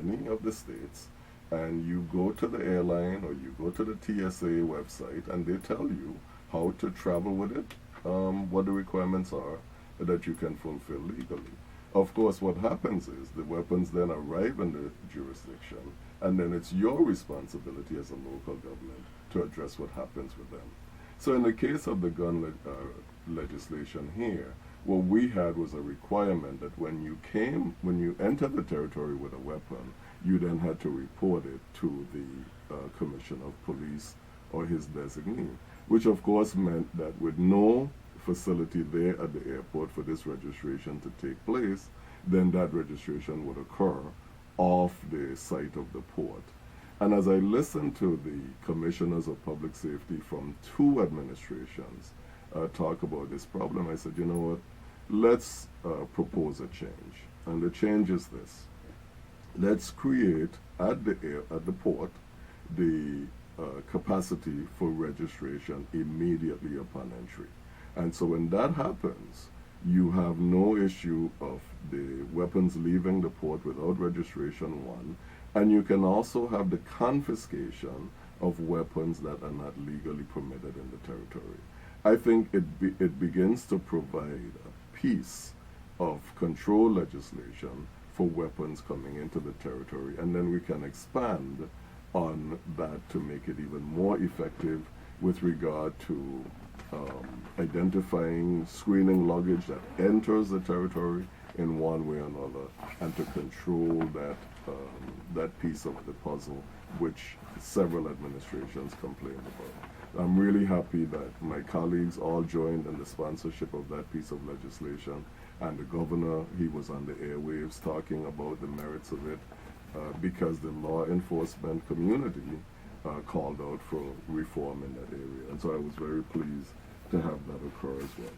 any of the states, and you go to the airline or you go to the TSA website, and they tell you how to travel with it, what the requirements are that you can fulfill legally. Of course, what happens is the weapons then arrive in the jurisdiction, and then it's your responsibility as a local government to address what happens with them. So in the case of the gun legislation here, what we had was a requirement that when you entered the territory with a weapon, you then had to report it to the Commissioner of Police or his designee, which of course meant that with no facility there at the airport for this registration to take place, then that registration would occur off the site of the port. And as I listened to the commissioners of public safety from two administrations talk about this problem, I said, you know what, let's propose a change. And the change is this. Let's create at the port the capacity for registration immediately upon entry. And so when that happens, you have no issue of the weapons leaving the port without registration, one, and you can also have the confiscation of weapons that are not legally permitted in the territory. I think it begins to provide a piece of control legislation for weapons coming into the territory, and then we can expand on that to make it even more effective with regard to identifying, screening luggage that enters the territory in one way or another, and to control that piece of the puzzle which several administrations complained about. I'm really happy that my colleagues all joined in the sponsorship of that piece of legislation, and the governor, he was on the airwaves talking about the merits of it, because the law enforcement community called out for reform in that area. And so I was very pleased to have that occur as well.